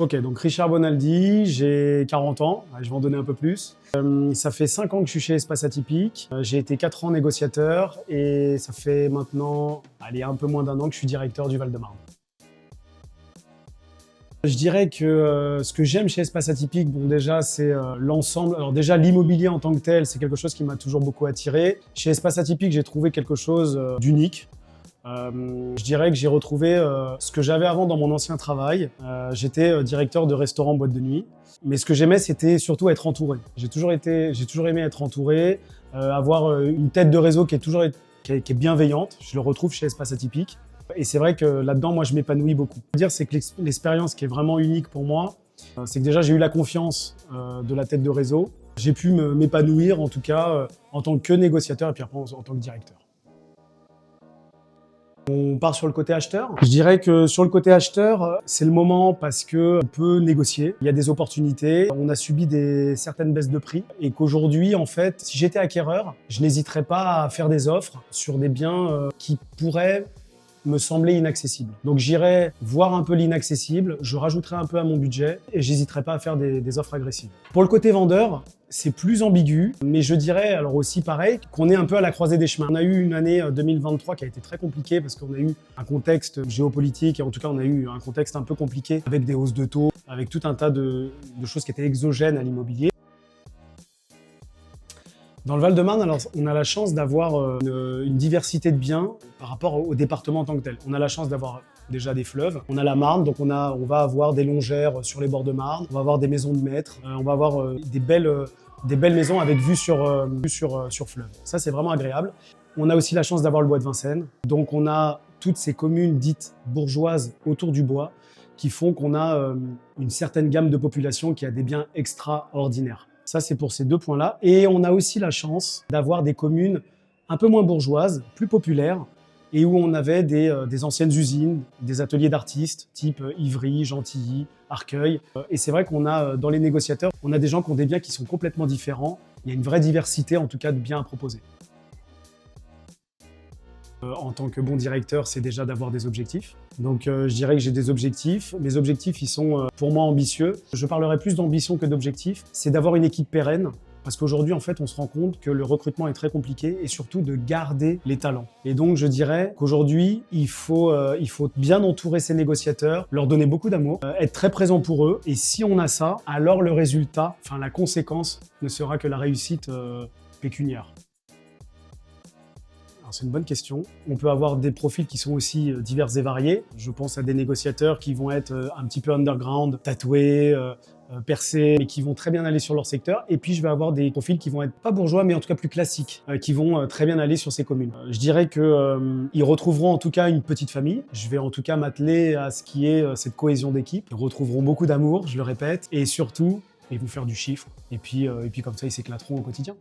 Ok, donc Richard Bonaldi, j'ai 40 ans, je vais en donner un peu plus. Ça fait 5 ans que je suis chez Espace Atypique. J'ai été 4 ans négociateur et ça fait maintenant, un peu moins d'un an que je suis directeur du Val-de-Marne. Je dirais que ce que j'aime chez Espace Atypique, bon déjà c'est l'ensemble. Alors déjà l'immobilier en tant que tel, c'est quelque chose qui m'a toujours beaucoup attiré. Chez Espace Atypique, j'ai trouvé quelque chose d'unique. Je dirais que j'ai retrouvé ce que j'avais avant dans mon ancien travail. J'étais directeur de restaurant boîte de nuit. Mais ce que j'aimais, c'était surtout être entouré. J'ai toujours aimé être entouré, avoir une tête de réseau qui est bienveillante. Je le retrouve chez Espace Atypique. Et c'est vrai que là-dedans, moi, je m'épanouis beaucoup. Ce que je veux dire, c'est que l'expérience qui est vraiment unique pour moi, c'est que déjà, j'ai eu la confiance de la tête de réseau. J'ai pu m'épanouir, en tout cas, en tant que négociateur et puis après en tant que directeur. On part sur le côté acheteur. Je dirais que sur le côté acheteur, c'est le moment parce qu'on peut négocier. Il y a des opportunités. On a subi certaines baisses de prix et qu'aujourd'hui, en fait, si j'étais acquéreur, je n'hésiterais pas à faire des offres sur des biens qui pourraient me sembler inaccessibles. Donc j'irai voir un peu l'inaccessible, je rajouterai un peu à mon budget et j'hésiterai pas à faire des offres agressives. Pour le côté vendeur, c'est plus ambigu, mais je dirais alors aussi pareil qu'on est un peu à la croisée des chemins. On a eu une année 2023 qui a été très compliquée parce qu'on a eu un contexte géopolitique et en tout cas on a eu un contexte un peu compliqué avec des hausses de taux, avec tout un tas de choses qui étaient exogènes à l'immobilier. Dans le Val-de-Marne, alors, on a la chance d'avoir une diversité de biens par rapport au département en tant que tel. On a la chance d'avoir déjà des fleuves. On a la Marne, donc on va avoir des longères sur les bords de Marne. On va avoir des maisons de maîtres. On va avoir des belles maisons avec vue sur fleuve. Ça, c'est vraiment agréable. On a aussi la chance d'avoir le bois de Vincennes. Donc on a toutes ces communes dites bourgeoises autour du bois qui font qu'on a une certaine gamme de population qui a des biens extraordinaires. Ça, c'est pour ces deux points-là. Et on a aussi la chance d'avoir des communes un peu moins bourgeoises, plus populaires, et où on avait des anciennes usines, des ateliers d'artistes, type Ivry, Gentilly, Arcueil. Et c'est vrai qu'on a, dans les négociateurs, on a des gens qui ont des biens qui sont complètement différents. Il y a une vraie diversité, en tout cas, de biens à proposer. En tant que bon directeur, c'est déjà d'avoir des objectifs. Donc je dirais que j'ai des objectifs. Mes objectifs, ils sont pour moi ambitieux. Je parlerai plus d'ambition que d'objectifs. C'est d'avoir une équipe pérenne. Parce qu'aujourd'hui, en fait, on se rend compte que le recrutement est très compliqué et surtout de garder les talents. Et donc, je dirais qu'aujourd'hui, il faut bien entourer ces négociateurs, leur donner beaucoup d'amour, être très présent pour eux. Et si on a ça, alors le résultat, enfin la conséquence, ne sera que la réussite pécuniaire. C'est une bonne question. On peut avoir des profils qui sont aussi divers et variés. Je pense à des négociateurs qui vont être un petit peu underground, tatoués, percés, mais qui vont très bien aller sur leur secteur. Et puis, je vais avoir des profils qui vont être pas bourgeois, mais en tout cas plus classiques, qui vont très bien aller sur ces communes. Je dirais qu'ils retrouveront en tout cas une petite famille. Je vais en tout cas m'atteler à ce qui est cette cohésion d'équipe. Ils retrouveront beaucoup d'amour, je le répète, et surtout, ils vont faire du chiffre. Et puis comme ça, ils s'éclateront au quotidien.